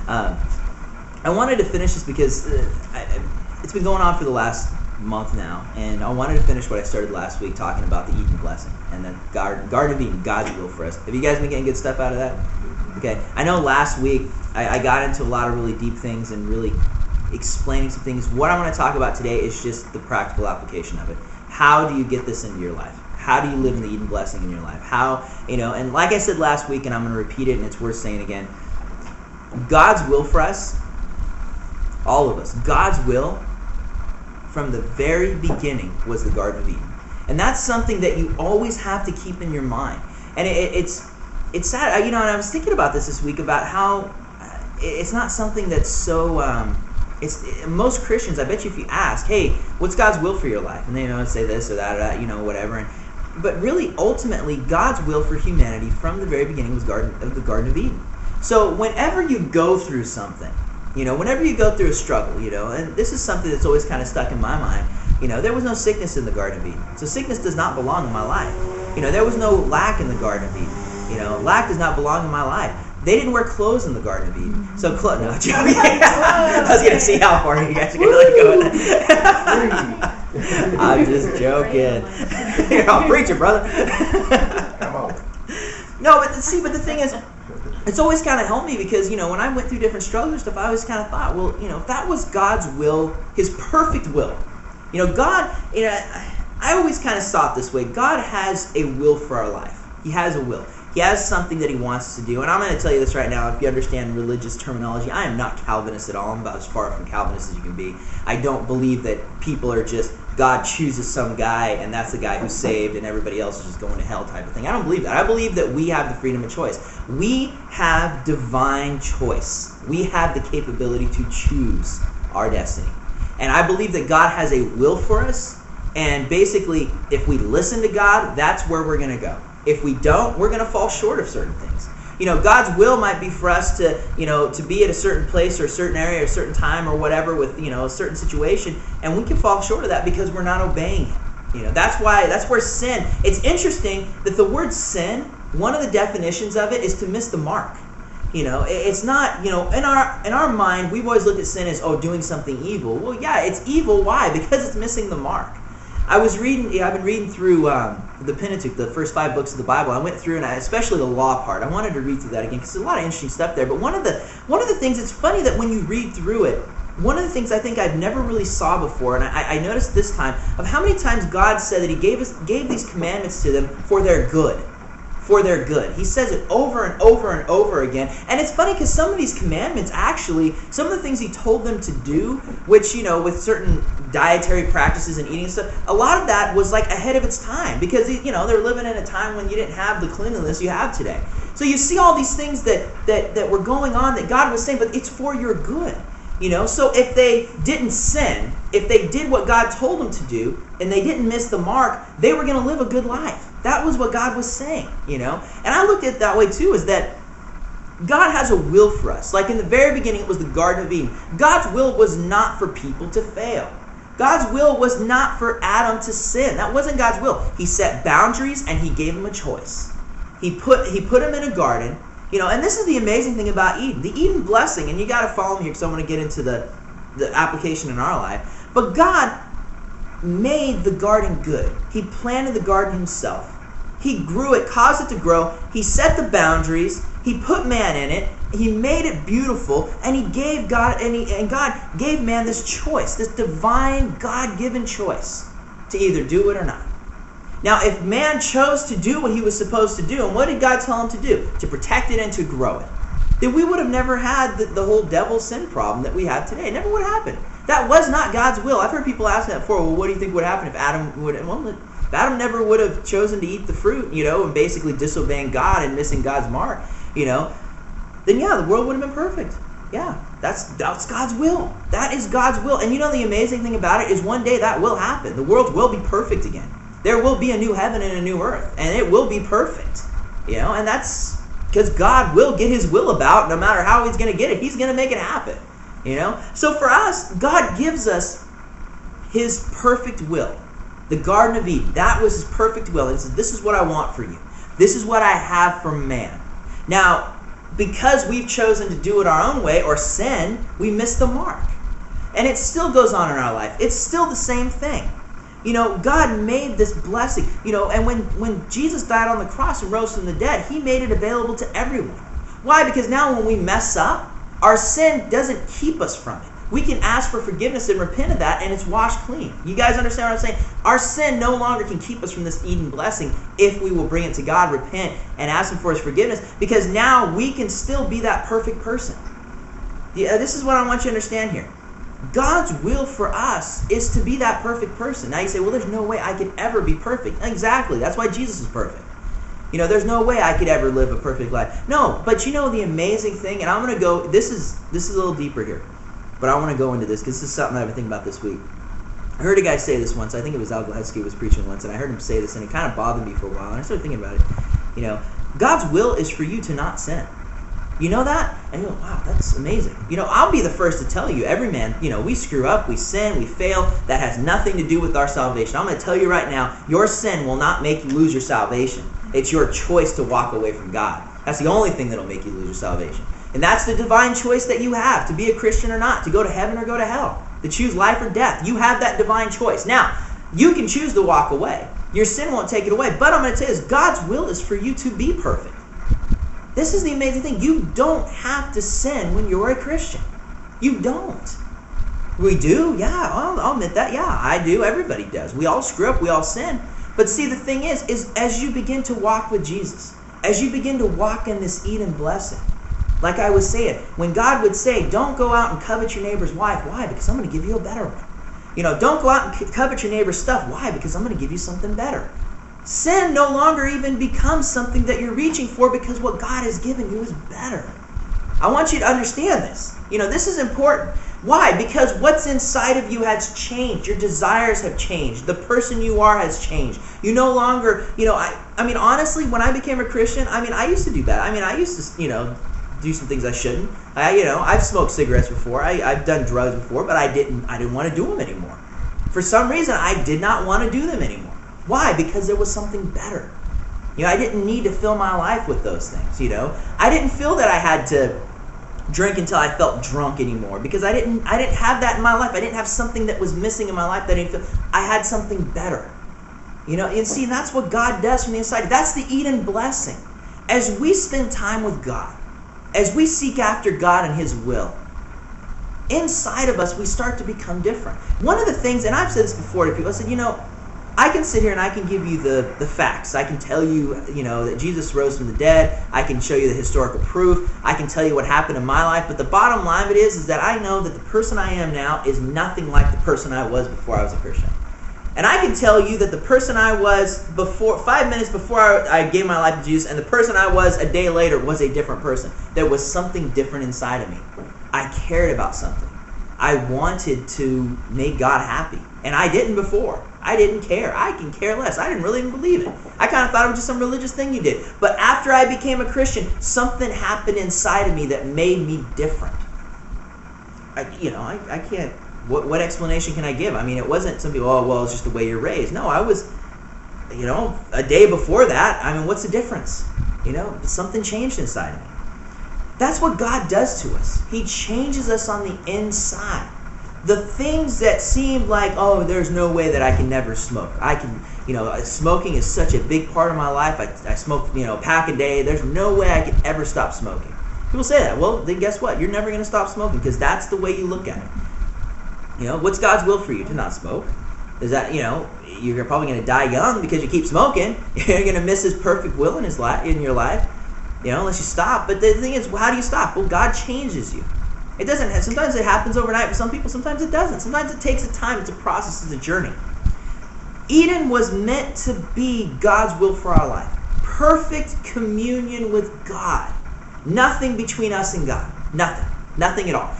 I wanted to finish this because it's been going on for the last month now, and I wanted to finish what I started last week talking about the Eden blessing and the Garden of Eden, God's will for us. Have you guys been getting good stuff out of that? Okay. I know last week I got into a lot of really deep things and really explaining some things. What I want to talk about today is just the practical application of it. How do you get this into your life? How do you live in the Eden blessing in your life? How, and like I said last week, and I'm going to repeat it, and it's worth saying again, God's will for us, all of us, God's will from the very beginning was the Garden of Eden. And that's something that you always have to keep in your mind. And it's sad, and I was thinking about this week about how it's not something that's so, most Christians, I bet you if you ask, hey, what's God's will for your life? And they say this or that, or that, whatever. But really, ultimately, God's will for humanity from the very beginning was the Garden of Eden. So whenever you go through something, whenever you go through a struggle, and this is something that's always kind of stuck in my mind, there was no sickness in the Garden of Eden. So sickness does not belong in my life. There was no lack in the Garden of Eden. Lack does not belong in my life. They didn't wear clothes in the Garden of Eden. So, no, I'm joking. I was going to see how far you guys are going to let go with that. I'm just joking. I'll preach it, brother. Come on. No, but the thing is, it's always kind of helped me because, when I went through different struggles and stuff, I always kind of thought, well, if that was God's will, His perfect will, God, I always kind of saw it this way. God has a will for our life. He has a will. He has something that He wants us to do. And I'm going to tell you this right now, if you understand religious terminology, I am not Calvinist at all. I'm about as far from Calvinist as you can be. I don't believe that people are just, God chooses some guy and that's the guy who's saved and everybody else is just going to hell type of thing. I don't believe that. I believe that we have the freedom of choice. We have divine choice. We have the capability to choose our destiny. And I believe that God has a will for us. And basically, if we listen to God, that's where we're going to go. If we don't, we're going to fall short of certain things. God's will might be for us to, to be at a certain place or a certain area or a certain time or whatever with, a certain situation, and we can fall short of that because we're not obeying Him. That's where sin. It's interesting that the word sin, one of the definitions of it is to miss the mark. It's not, in our mind, we've always looked at sin as, doing something evil. Well, yeah, it's evil. Why? Because it's missing the mark. I've been reading through the Pentateuch, the first 5 books of the Bible. I went through, and especially the law part. I wanted to read through that again because there's a lot of interesting stuff there. But one of the things, it's funny that when you read through it, one of the things I think I've never really saw before, and I noticed this time, of how many times God said that He gave these commandments to them for their good. For their good. He says it over and over and over again. And it's funny because some of these commandments, actually, some of the things He told them to do, which, with certain dietary practices and eating stuff, a lot of that was like ahead of its time because, they're living in a time when you didn't have the cleanliness you have today. So you see all these things that were going on that God was saying, but it's for your good. So if they didn't sin, if they did what God told them to do, and they didn't miss the mark, they were going to live a good life. That was what God was saying, And I looked at it that way too, is that God has a will for us. Like in the very beginning, it was the Garden of Eden. God's will was not for people to fail. God's will was not for Adam to sin. That wasn't God's will. He set boundaries and He gave him a choice. He put him in a garden. And this is the amazing thing about Eden. The Eden blessing, and you got to follow me here because I want to get into the application in our life. But God made the garden good. He planted the garden Himself. He grew it, caused it to grow. He set the boundaries. He put man in it. He made it beautiful, and He gave God gave man this choice, this divine God-given choice to either do it or not. Now, if man chose to do what he was supposed to do, and what did God tell him to do? To protect it and to grow it. Then we would have never had the whole devil sin problem that we have today. It never would have happened. That was not God's will. I've heard people ask that before. Well, what do you think would happen if Adam would? Well, if Adam never would have chosen to eat the fruit, and basically disobeying God and missing God's mark, then yeah, the world would have been perfect. Yeah, that's God's will. That is God's will. And the amazing thing about it is one day that will happen. The world will be perfect again. There will be a new heaven and a new earth, and it will be perfect. And that's because God will get His will about, no matter how He's going to get it. He's going to make it happen. So for us, God gives us His perfect will. The Garden of Eden, that was His perfect will. He says, this is what I want for you. This is what I have for man. Now, because we've chosen to do it our own way or sin, we miss the mark. And it still goes on in our life. It's still the same thing. God made this blessing. And when Jesus died on the cross and rose from the dead, he made it available to everyone. Why? Because now when we mess up, our sin doesn't keep us from it. We can ask for forgiveness and repent of that, and it's washed clean. You guys understand what I'm saying? Our sin no longer can keep us from this Eden blessing if we will bring it to God, repent, and ask him for his forgiveness, because now we can still be that perfect person. This is what I want you to understand here. God's will for us is to be that perfect person. Now you say, well, there's no way I could ever be perfect. Exactly. That's why Jesus is perfect. There's no way I could ever live a perfect life. No, but the amazing thing, and I'm going to go, this is a little deeper here, but I want to go into this because this is something I've been thinking about this week. I heard a guy say this once. I think it was Al Gladski was preaching once, and I heard him say this, and it kind of bothered me for a while, and I started thinking about it. God's will is for you to not sin. You know that? And you go, wow, that's amazing. I'll be the first to tell you, every man, we screw up, we sin, we fail. That has nothing to do with our salvation. I'm going to tell you right now, your sin will not make you lose your salvation. It's your choice to walk away from God. That's the only thing that'll make you lose your salvation. And that's the divine choice that you have, to be a Christian or not, to go to heaven or go to hell, to choose life or death. You have that divine choice. Now, you can choose to walk away. Your sin won't take it away. But I'm going to tell you this, God's will is for you to be perfect. This is the amazing thing. You don't have to sin when you're a Christian. You don't. We do? Yeah, I'll admit that. Yeah, I do. Everybody does. We all screw up. We all sin. But see, the thing is as you begin to walk with Jesus, as you begin to walk in this Eden blessing, like I was saying, when God would say, don't go out and covet your neighbor's wife. Why? Because I'm going to give you a better one. Don't go out and covet your neighbor's stuff. Why? Because I'm going to give you something better. Sin no longer even becomes something that you're reaching for because what God has given you is better. I want you to understand this. This is important. Why? Because what's inside of you has changed. Your desires have changed. The person you are has changed. You no longer, I mean, honestly, when I became a Christian, I used to do that. I used to, do some things I shouldn't. I've smoked cigarettes before. I've done drugs before, but I didn't want to do them anymore. For some reason, I did not want to do them anymore. Why? Because there was something better. I didn't need to fill my life with those things, I didn't feel that I had to drink until I felt drunk anymore because I didn't have that in my life. I didn't have something that was missing in my life that I didn't feel. I had something better. And see, that's what God does from the inside. That's the Eden blessing. As we spend time with God, as we seek after God and his will, inside of us we start to become different. One of the things, and I've said this before to people, I said, I can sit here and I can give you the facts. I can tell you, that Jesus rose from the dead. I can show you the historical proof. I can tell you what happened in my life. But the bottom line of it is that I know that the person I am now is nothing like the person I was before I was a Christian. And I can tell you that the person I was 5 minutes before I gave my life to Jesus and the person I was a day later was a different person. There was something different inside of me. I cared about something. I wanted to make God happy. And I didn't before. I didn't care. I can care less. I didn't really even believe it. I kind of thought it was just some religious thing you did. But after I became a Christian, something happened inside of me that made me different. I can't... What explanation can I give? It wasn't some people, it's just the way you're raised. No, I was, a day before that. What's the difference? Something changed inside of me. That's what God does to us. He changes us on the inside. The things that seem like, there's no way that I can never smoke. I can, smoking is such a big part of my life. I smoke, a pack a day. There's no way I can ever stop smoking. People say that. Well, then guess what? You're never going to stop smoking because that's the way you look at it. What's God's will for you? To not smoke. Is that, you're probably going to die young because you keep smoking. You're going to miss his perfect will in your life, unless you stop. But the thing is, how do you stop? Well, God changes you. It doesn't. Sometimes it happens overnight for some people. Sometimes it doesn't. Sometimes it takes a time. It's a process. It's a journey. Eden was meant to be God's will for our life. Perfect communion with God. Nothing between us and God. Nothing. Nothing at all.